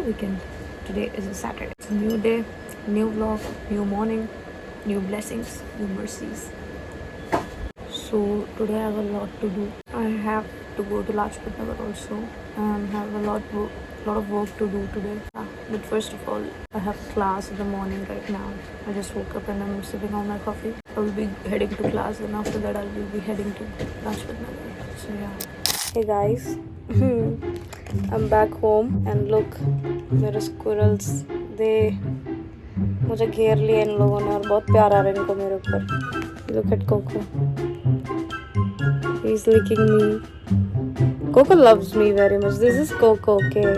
weekend. Today is a Saturday. It's a new day, new vlog, new morning, new blessings, new mercies. So today I have a lot to do. I have to go to Lajpat Nagar also and have a lot of work to do today. But first of all, I have class in the morning right now. I just woke up and I'm sipping on my coffee. I will be heading to class and after that I will be heading to Lajpat Nagar. So yeah. Hey guys. I'm back home and look, मेरे squirrels, they मुझे घेर लिया इन लोगों ने और बहुत प्यार आ रहा है इनको मेरे ऊपर. Look at Coco. He's licking me. Coco loves me very much. This is Coco, okay.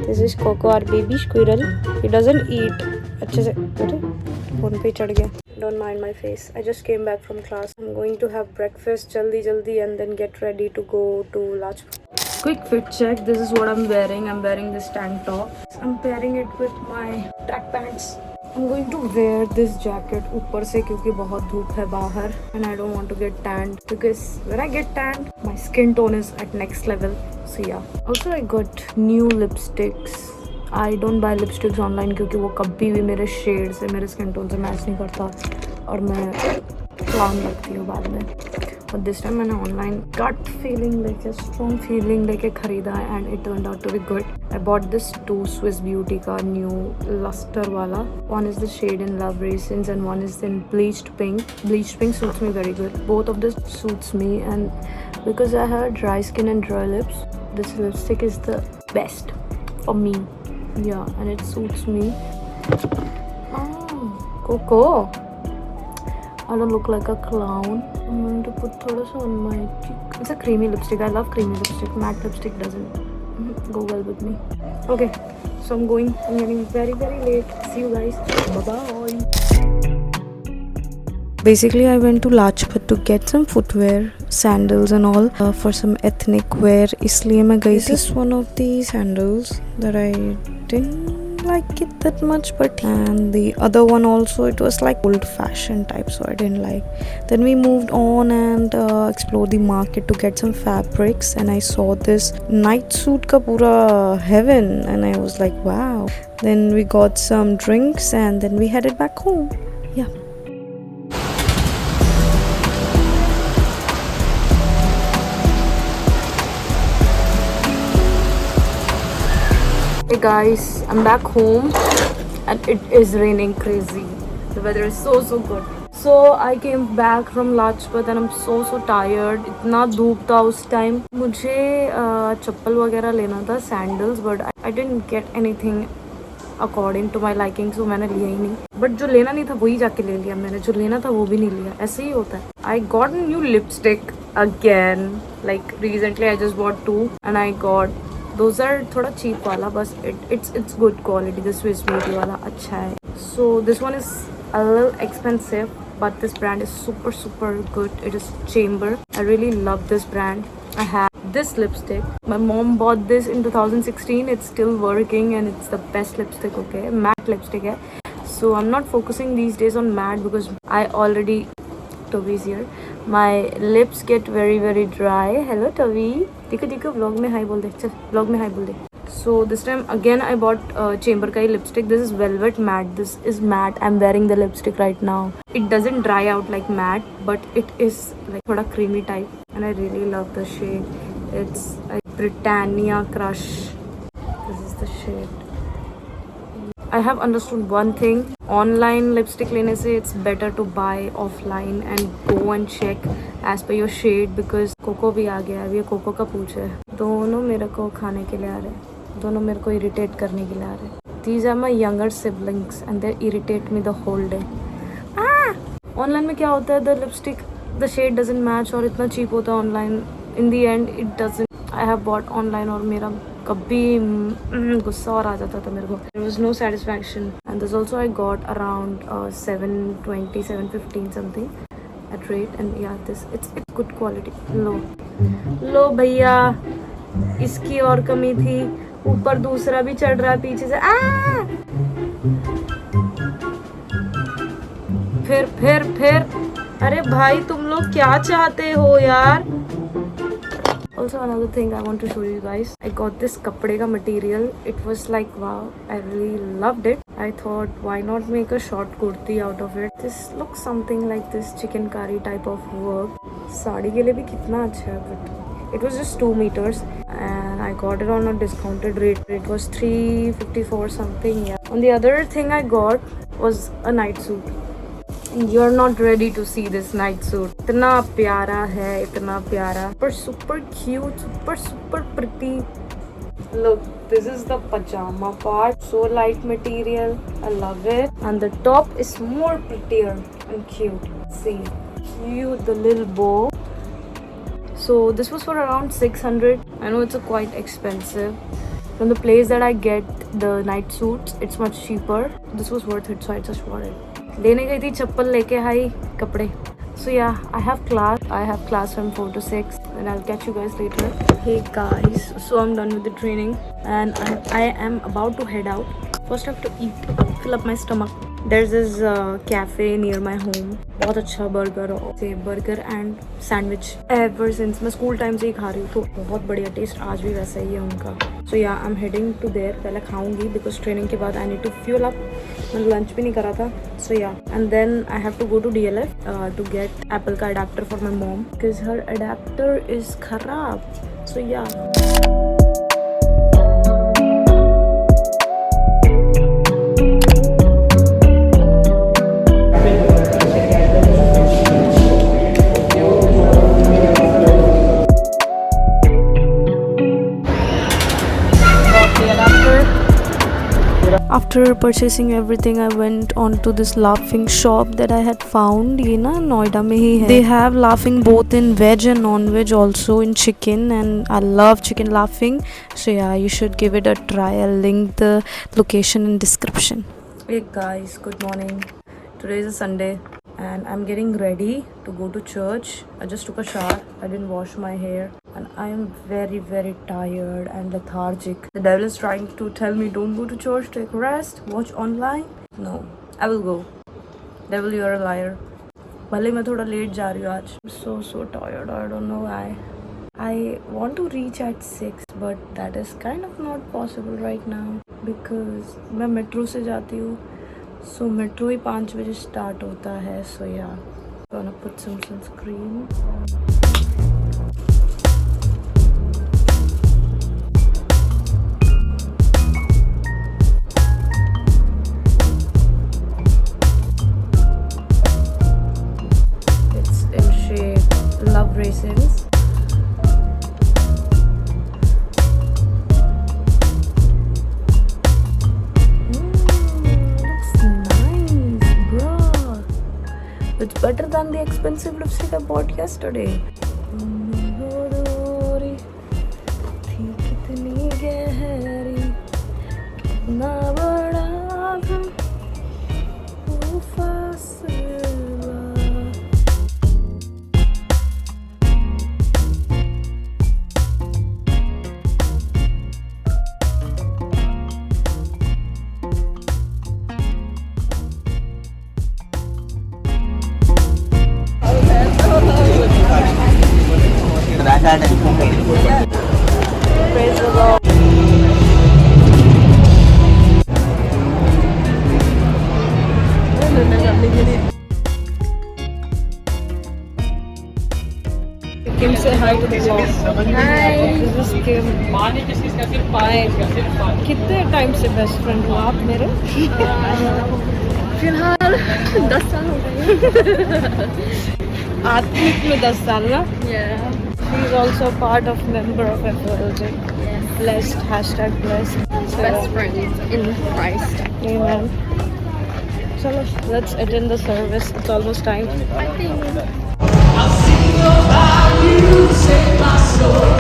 This is Coco, our baby squirrel. He doesn't eat. अच्छे से अरे फोन पे चढ़ गया. Don't mind my face. I just came back from class. I'm going to have breakfast jaldi and then get ready to go to Lajpat. Quick fit check. This is what I'm wearing. I'm wearing this tank top. I'm pairing it with my track pants. I'm going to wear this jacket ऊपर से क्योंकि बहुत धूप है बाहर and I don't want to get tanned because when I get tanned my skin tone is at next level. So yeah. Also I got new lipsticks. I don't buy lipsticks online क्योंकि वो कभी भी मेरे shade से मेरे skin tone से match नहीं करता और मैं क्लाउन लगती हूँ बाद में. But this time मैंने online gut feeling लेके strong feeling लेके खरीदा and it turned out to be good. I bought this two Swiss Beauty का new luster वाला. One is the shade in Love Raisins and one is in bleached pink. Bleached pink suits me very good. Both of this suits me and because I have dry skin and dry lips, this lipstick is the best for me. Yeah, and it suits me. Oh, Coco. I don't look like a clown. I'm going to put thoda sa on my cheek. It's a creamy lipstick. I love creamy lipstick. Matte lipstick doesn't go well with me. Okay, so I'm going. I'm getting very late. See you guys. Bye-bye. Basically, I went to Lajpat to get some footwear, sandals and all for some ethnic wear. इसलिए मैं गई थी. This is one of the sandals that I didn't like it that much, but and the other one also, it was like old fashioned type, so I didn't like. Then we moved on and explored the market to get some fabrics and I saw this night suit ka pura heaven and I was like wow. Then we got some drinks and then we headed back home. Yeah. Hey guys, I'm back home and it is raining crazy. The weather is so good. So I came back from Lajpat and I'm so tired. इतना धूप था उस time. मुझे चप्पल वगैरह लेना था, sandals, but I didn't get anything according to my liking, so मैंने लिया ही नहीं. But जो लेना नहीं था वही जाके ले लिया मैंने. जो लेना था वो भी नहीं लिया. ऐसे ही होता है. I got a new lipstick again. Like recently I just bought two and I got those are थोड़ा cheap वाला बस it's good quality. The Swiss Beauty वाला अच्छा है. So this one is a little expensive but this brand is super good. It is Chamber. I really love this brand. I have this lipstick. My mom bought this in 2016. It's still working and it's the best lipstick. Okay, matte lipstick है. So I'm not focusing these days on matte because I already Toby is here. My lips get very dry. Hello Toby. देखो vlog में hi बोल दे. चल vlog में hi बोल दे. So this time again I bought Chamber का lipstick. This is velvet matte. This is matte. I'm wearing the lipstick right now. It doesn't dry out like matte, but it is like थोड़ा creamy type, and I really love the shade. It's like Britannia Crush. This is the shade. I have understood one thing. Online lipstick लेने से it's better to buy offline and go and check as per your shade because Coco भी आ गया है. ये Coco का पूछ है. दोनों मेरे को खाने के लिए आ रहे हैं. दोनों मेरे को irritate करने के लिए आ रहे हैं. These are my younger siblings and they irritate me the whole day. Online में क्या होता है? The lipstick, the shade doesn't match और इतना cheap होता है online. In the end it doesn't. I have bought online और मेरा कभी गुस्सा और आ जाता था मेरे को. There was no satisfaction. And this also I got around 720, 715 something at rate. And yeah, this it's good quality. लो भैया, इसकी और कमी थी. ऊपर दूसरा भी चढ़ रहा है पीछे से. फिर अरे भाई तुम लोग क्या चाहते हो यार? Also another thing I want to show you guys, I got this kapde ka material. It was like wow, I really loved it. I thought why not make a short kurti out of it. This looks something like this chikankari type of work. Saadi ke liye bhi kitna acha hai, but it was just 2 meters and I got it on a discounted rate. It was 354 something. Yeah. And the other thing I got was a night suit. You are not ready to see this night suit. इतना प्यारा है, इतना प्यारा, पर super cute, super pretty. Look, this is the pajama part. So light material, I love it. And the top is more prettier and cute. See, cute, the little bow. So this was for around 600. I know it's a quite expensive. From the place that I get the night suits, it's much cheaper. This was worth it, so I just bought it. लेने गई थी चप्पल, लेके आई कपड़े. So yeah, I have class from 4 to 6 and I'll catch you guys later. Hey guys, so I'm done with the training and I am about to head out. First I have to eat, fill up my stomach. There's this cafe near my home. बहुत अच्छा burger and sandwich. Ever since मैं school time से ही खा रही हूँ, तो बहुत बढ़िया टेस्ट आज भी वैसा ही है उनका. So yeah I am heading to there. पहले खाऊंगी बिकॉज ट्रेनिंग के बाद I need to fuel up. मैंने लंच भी नहीं करा था. So yeah and then I have to go to DLF to get Apple का adapter for my mom because her adapter is खराब. सो या After purchasing everything, I went on to this laughing shop that I had found. ये ना नोएडा में ही है. They have laughing both in veg and non-veg, also in chicken, and I love chicken laughing. So yeah, you should give it a try. I'll link the location in description. Hey guys, good morning. Today is a Sunday and I'm getting ready to go to church. I just took a shower. I didn't wash my hair and I am very tired and lethargic. The devil is trying to tell me don't go to church, take rest, watch online. No, I will go. Devil, you are a liar. भले मैं थोड़ा late जा रही हूँ आज. I'm so tired. I don't know why. I want to reach at 6 but that is kind of not possible right now because मैं metro से जाती हूँ. So मेट्रो ही 5 बजे स्टार्ट होता है. So yeah, gonna put some sunscreen. It's in shade Love Raisins. It's better than the expensive lipstick I bought yesterday. थी कितनी गहरी, कितना बड़ा था वो फासला. Praise the Lord. Kim, say hi to the vlog. Hi. This is Kim. Hi. कितने time से बेस्ट फ्रेंड हो आप मेरे? फिलहाल 10 साल हो गए. आत्मिक में 10 साल ना? Yeah. She is also a part of member of FLJ. Yes. Blessed. Hashtag blessed. So, best friends in Christ. Amen. Chalo, let's attend the service. It's almost time. I think. I'll sing about you, save my soul.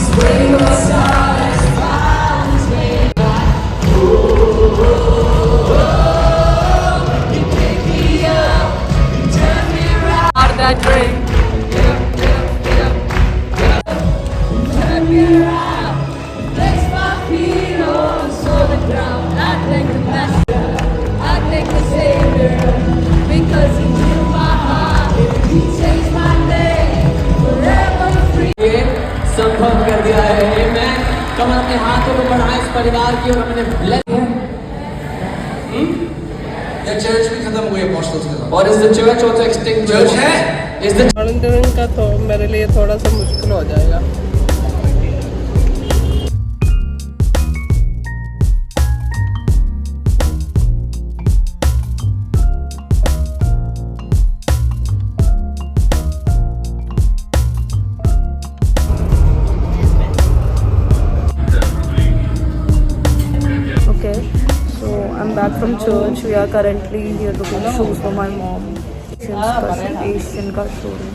Spring your stars, clouds made by. You pick me up, you turn me around. Out of that drink. हम अपने हाथों को बढ़ाएं इस परिवार की और अपने या चर्च भी खत्म हुई apostles के साथ। और is the church also extinct? Church है? इज द वॉलंटियरिंग का तो मेरे लिए थोड़ा सा मुश्किल हो जाएगा। Okay, so I'm back from church. We are currently here looking shoes for my mom. Asian का showroom.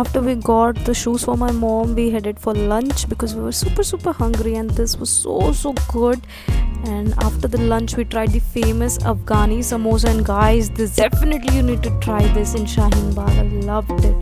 After we got the shoes for my mom, we headed for lunch because we were super hungry and this was so good. And after the lunch we tried the famous Afghani samosa, and guys, this definitely you need to try this in Shaheen Bagh. I loved it.